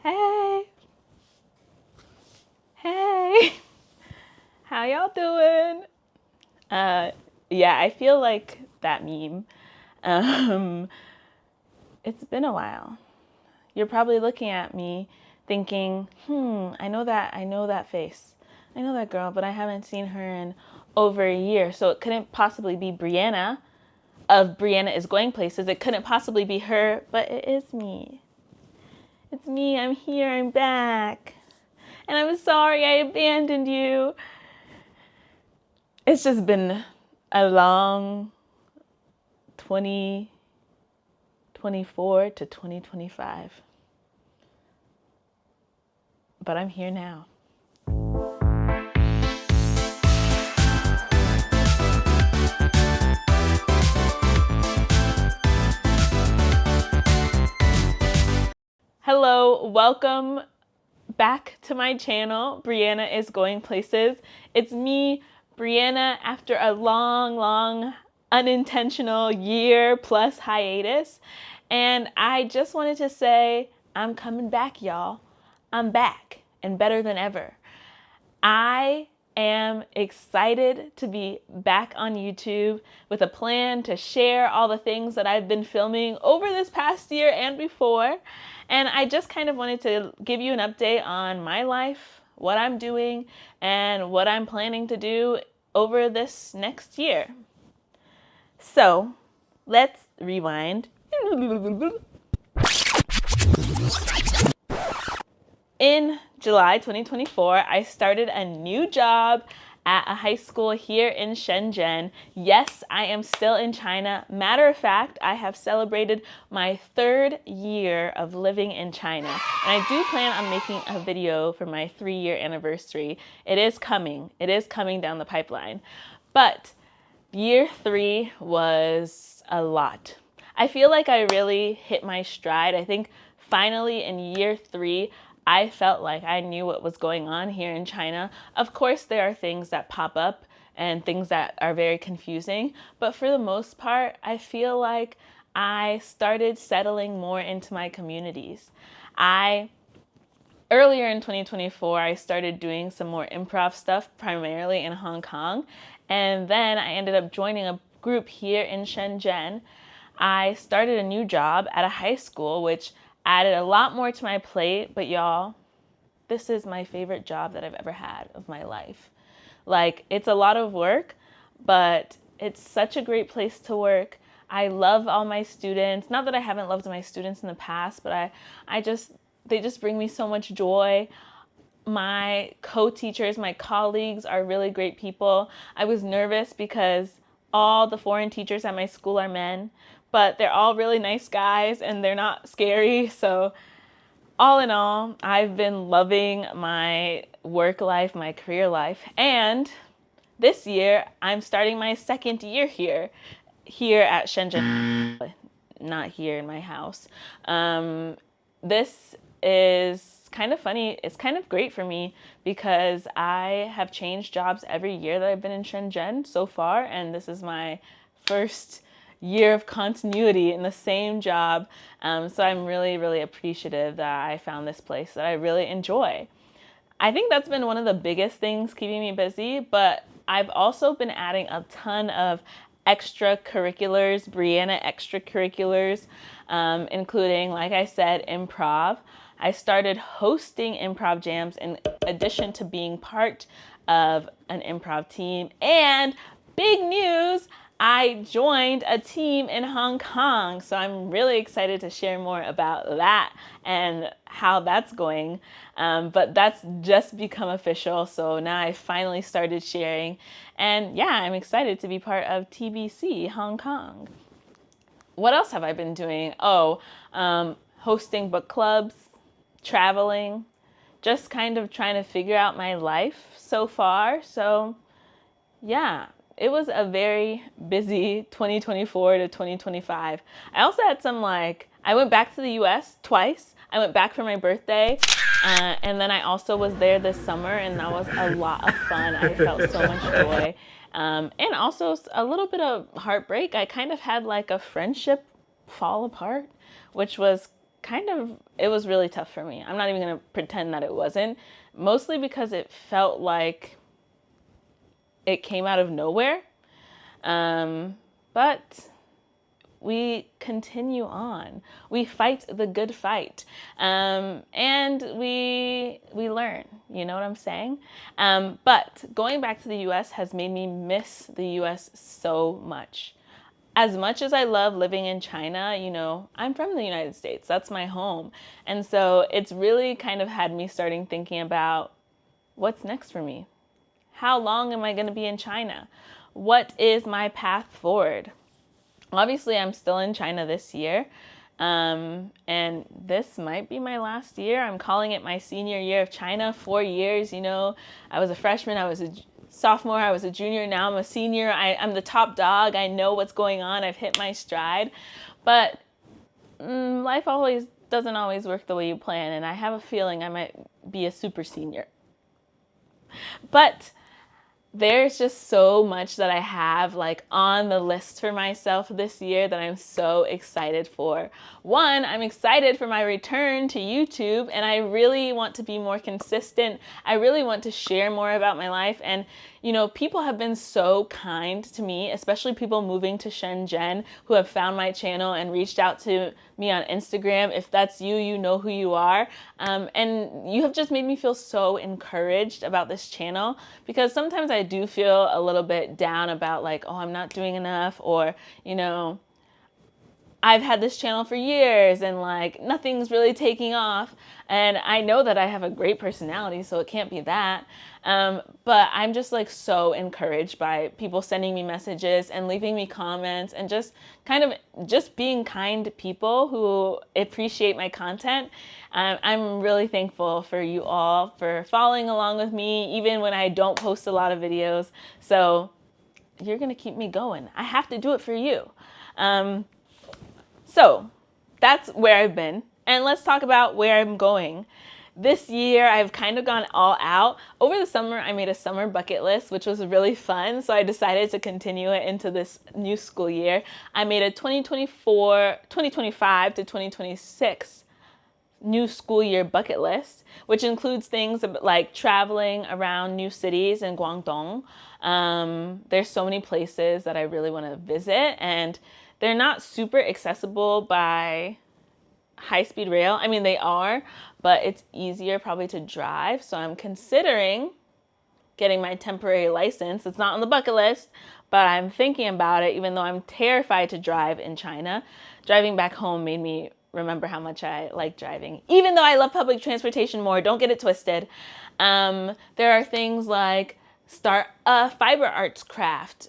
Hey, hey, how y'all doing? Yeah, I feel like that meme. Um, it's been a while. You're probably looking at me thinking, I know that face. I know that girl, but I haven't seen her in over a year. So it couldn't possibly be Briana of Briana is Going Places. It couldn't possibly be her, but it is me. It's me. I'm here. I'm back. And I'm sorry I abandoned you. It's just been a long 2024 to 2025. But I'm here now. Hello, welcome back to my channel. Briana is Going Places. It's me, Briana, after a long, unintentional year plus hiatus. And I just wanted to say, I'm coming back, y'all. I'm back and better than ever. I am excited to be back on YouTube with a plan to share all the things that I've been filming over this past year and before. And I just kind of wanted to give you an update on my life, what I'm doing, and what I'm planning to do over this next year. So let's rewind. In July 2024, I started a new job at a high school here in Shenzhen. Yes, I am still in China. Matter of fact, I have celebrated my 3rd year of living in China. And I do plan on making a video for my 3-year anniversary. It is coming. It is coming down the pipeline. But year 3 was a lot. I feel like I really hit my stride. I think finally in year 3, I felt like I knew what was going on here in China. Of course, there are things that pop up and things that are very confusing, but for the most part, I feel like I started settling more into my communities. Earlier in 2024, I started doing some more improv stuff, primarily in Hong Kong, and then I ended up joining a group here in Shenzhen. I started a new job at a high school, which added a lot more to my plate, but y'all, this is my favorite job that I've ever had of my life. Like, it's a lot of work, but it's such a great place to work. I love all my students. Not that I haven't loved my students in the past, but they just bring me so much joy. My co-teachers, my colleagues are really great people. I was nervous because all the foreign teachers at my school are men, but they're all really nice guys and they're not scary. So all in all, I've been loving my work life, my career life. And this year, I'm starting my 2nd year here at Shenzhen, not here in my house. This is kind of funny. It's kind of great for me because I have changed jobs every year that I've been in Shenzhen so far, and this is my first year of continuity in the same job. So I'm really appreciative that I found this place that I really enjoy. I think that's been one of the biggest things keeping me busy, but I've also been adding a ton of extracurriculars, Briana extracurriculars, including, like I said, improv. I started hosting improv jams in addition to being part of an improv team. And big news, I joined a team in Hong Kong. So I'm really excited to share more about that and how that's going. But that's just become official. So now I finally started sharing. And yeah, I'm excited to be part of TBC Hong Kong. What else have I been doing? Hosting book clubs, traveling, just kind of trying to figure out my life so far. So yeah, it was a very busy 2024 to 2025. I also had I went back to the US twice. I went back for my birthday, and then I also was there this summer, and that was a lot of fun. I felt so much joy. And also a little bit of heartbreak. I kind of had like a friendship fall apart, which was it was really tough for me. I'm not even going to pretend that it wasn't, mostly because it felt like it came out of nowhere. But we continue on. We fight the good fight. And we learn, you know what I'm saying? But going back to the US has made me miss the US so much. As much as I love living in China, you know, I'm from the United States. That's my home. And so it's really kind of had me starting thinking about what's next for me. How long am I going to be in China? What is my path forward? Obviously, I'm still in China this year. And this might be my last year. I'm calling it my senior year of China. 4 years, you know, I was a freshman, I was a sophomore, I was a junior, now I'm a senior. I'm the top dog. I know what's going on. I've hit my stride. But life doesn't always work the way you plan. And I have a feeling I might be a super senior. But there's just so much that I have like on the list for myself this year that I'm so excited for. One, I'm excited for my return to YouTube, and I really want to be more consistent. I really want to share more about my life. And, you know, people have been so kind to me, especially people moving to Shenzhen who have found my channel and reached out to me on Instagram. If that's you, you know who you are. And you have just made me feel so encouraged about this channel, because sometimes I do feel a little bit down about like, oh, I'm not doing enough, or, you know, I've had this channel for years and like nothing's really taking off. And I know that I have a great personality, so it can't be that. But I'm just like so encouraged by people sending me messages and leaving me comments and just kind of just being kind people who appreciate my content. I'm really thankful for you all for following along with me, even when I don't post a lot of videos. So you're gonna keep me going. I have to do it for you. So that's where I've been. And let's talk about where I'm going. This year, I've kind of gone all out. Over the summer, I made a summer bucket list, which was really fun. So I decided to continue it into this new school year. I made a 2025 to 2026 new school year bucket list, which includes things like traveling around new cities in Guangdong. There's so many places that I really want to visit, and they're not super accessible by high-speed rail. I mean, they are, but it's easier probably to drive. So I'm considering getting my temporary license. It's not on the bucket list, but I'm thinking about it, even though I'm terrified to drive in China. Driving back home made me remember how much I like driving, even though I love public transportation more. Don't get it twisted. There are things like start a fiber arts craft,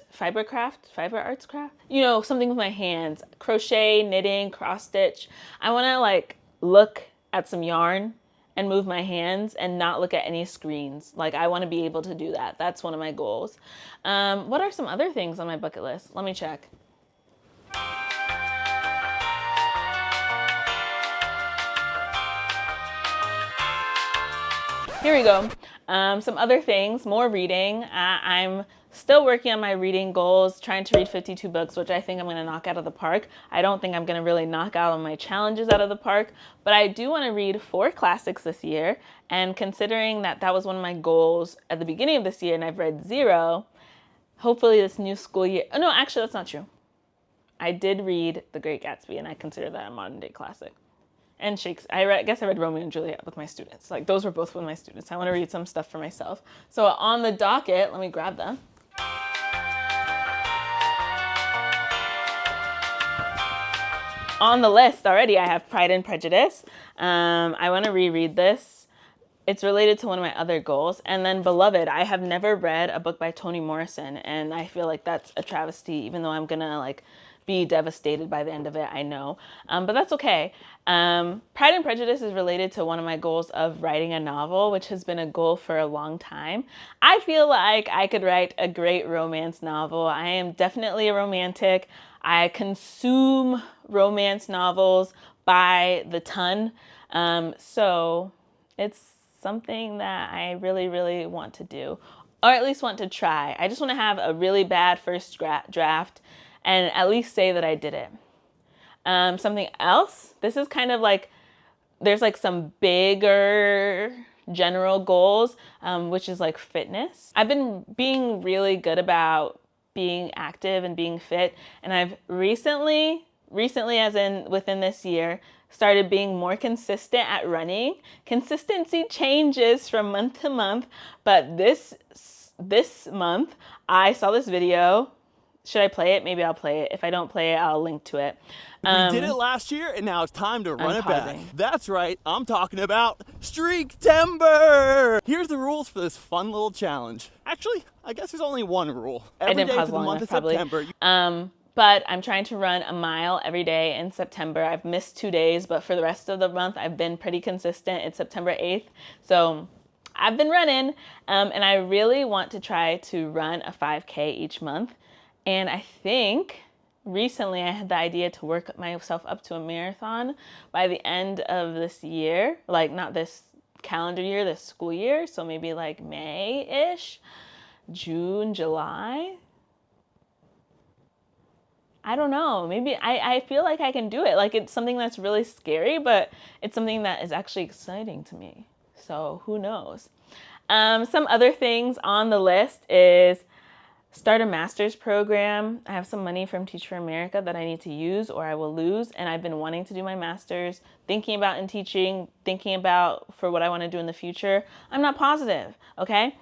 you know, something with my hands, crochet, knitting, cross stitch. I want to like look at some yarn and move my hands and not look at any screens. Like, I want to be able to do that. That's one of my goals. What are some other things on my bucket list? Let me check. Here we go. Some other things, more reading. I'm still working on my reading goals, trying to read 52 books, which I think I'm going to knock out of the park. I don't think I'm going to really knock out on my challenges out of the park, but I do want to read 4 classics this year. And considering that that was one of my goals at the beginning of this year and I've read 0, hopefully this new school year, oh no, actually that's not true. I did read The Great Gatsby, and I consider that a modern day classic. And Shakespeare. I guess I read Romeo and Juliet with my students. Like, those were both with my students. I want to read some stuff for myself. So on the docket, let me grab them. On the list already, I have Pride and Prejudice. I want to reread this. It's related to one of my other goals. And then Beloved. I have never read a book by Toni Morrison, and I feel like that's a travesty, even though I'm gonna like be devastated by the end of it, I know. But that's okay. Pride and Prejudice is related to one of my goals of writing a novel, which has been a goal for a long time. I feel like I could write a great romance novel. I am definitely a romantic. I consume romance novels by the ton. So it's something that I really, really want to do, or at least want to try. I just want to have a really bad first draft and at least say that I did it. Something else, this is kind of like there's like some bigger general goals, which is like fitness. I've been being really good about being active and being fit, and I've recently as in within this year, started being more consistent at running. Consistency changes from month to month, but this month I saw this video. Should I play it? Maybe I'll play it. If I don't play it, I'll link to it. We did it last year, and now it's time to run it back. pausing. That's right, I'm talking about Streak-tember! Here's the rules for this fun little challenge. Actually, I guess there's only one rule. I didn't pause long enough, probably. But I'm trying to run a mile every day in September. I've missed 2 days, but for the rest of the month, I've been pretty consistent. It's September 8th, so I've been running, and I really want to try to run a 5K each month. And I think recently I had the idea to work myself up to a marathon by the end of this year, like not this calendar year, this school year. So maybe like May-ish, June, July. I don't know. Maybe I feel like I can do it. Like it's something that's really scary, but it's something that is actually exciting to me. So who knows? Some other things on the list is start a master's program. I have some money from Teach for America that I need to use or I will lose. And I've been wanting to do my master's, thinking about in teaching, thinking about for what I want to do in the future. I'm not positive, okay?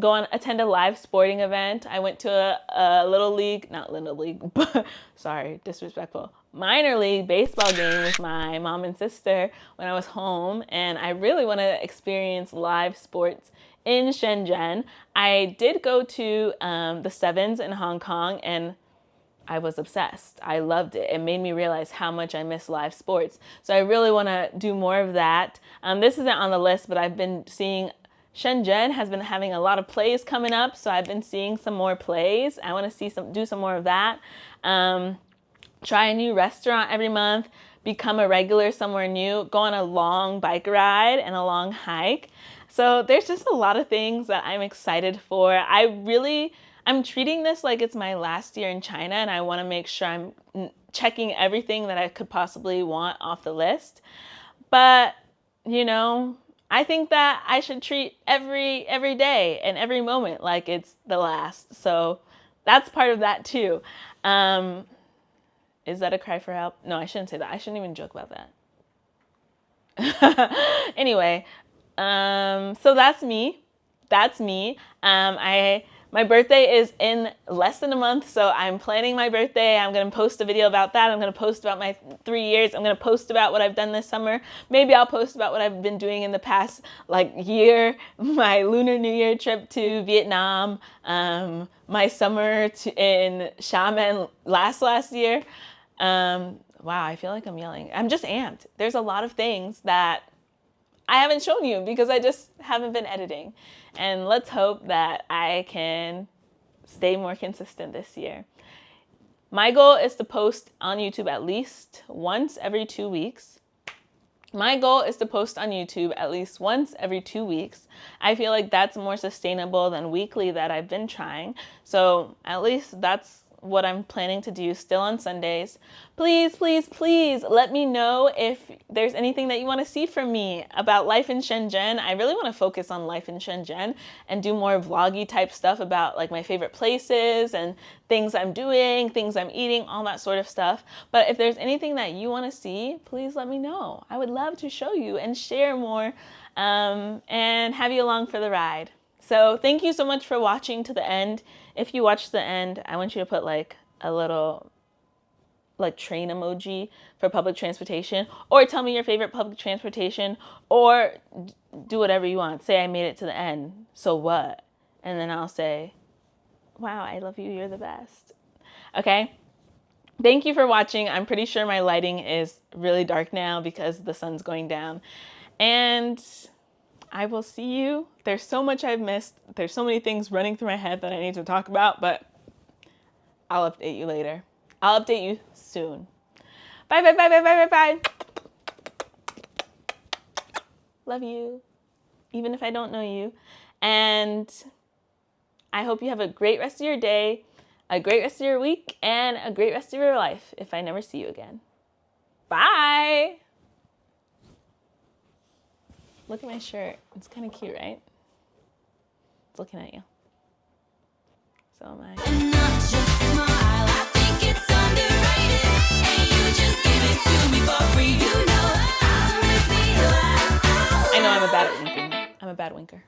Go on, attend a live sporting event. I went to a little league, not little league, but sorry, disrespectful, minor league baseball game with my mom and sister when I was home. And I really want to experience live sports in Shenzhen. I did go to the Sevens in Hong Kong and I was obsessed. I loved it. It made me realize how much I miss live sports. So I really want to do more of that. This isn't on the list, but I've been seeing Shenzhen has been having a lot of plays coming up. So I've been seeing some more plays. I want to do some more of that. Try a new restaurant every month, become a regular somewhere new, go on a long bike ride and a long hike. So there's just a lot of things that I'm excited for. I'm treating this like it's my last year in China, and I want to make sure I'm checking everything that I could possibly want off the list. But, you know, I think that I should treat every day and every moment like it's the last. So that's part of that too. Is that a cry for help? No, I shouldn't say that. I shouldn't even joke about that. Anyway, so that's me. My birthday is in less than a month, so I'm planning my birthday. I'm going to post a video about that. I'm going to post about my 3 years. I'm going to post about what I've done this summer. Maybe I'll post about what I've been doing in the past year, my Lunar New Year trip to Vietnam, my summer in Xiamen last year. Wow, I feel like I'm yelling. I'm just amped. There's a lot of things that I haven't shown you because I just haven't been editing. And let's hope that I can stay more consistent this year. My goal is to post on YouTube at least once every 2 weeks. I feel like that's more sustainable than weekly that I've been trying. So at least that's what I'm planning to do, still on Sundays. Please, please, please let me know if there's anything that you want to see from me about life in Shenzhen. I really want to focus on life in Shenzhen and do more vloggy type stuff about like my favorite places and things I'm doing, things I'm eating, all that sort of stuff. But if there's anything that you want to see, please let me know. I would love to show you and share more and have you along for the ride. So thank you so much for watching to the end. If you watch the end, I want you to put like a little like train emoji for public transportation, or tell me your favorite public transportation, or do whatever you want. Say I made it to the end, so what? And then I'll say, wow, I love you, you're the best. Okay? Thank you for watching. I'm pretty sure my lighting is really dark now because the sun's going down. And I will see you. There's so much I've missed. There's so many things running through my head that I need to talk about, but I'll update you later. I'll update you soon. Bye, bye, bye, bye, bye, bye, bye. Love you, even if I don't know you. And I hope you have a great rest of your day, a great rest of your week, and a great rest of your life if I never see you again. Bye. Look at my shirt. It's kind of cute, right? It's looking at you. So am I. And not just smile. I think it's underrated. And you just give it to me for free. You know, I'll make me laugh. I know I'm a bad at winking. I'm a bad winker.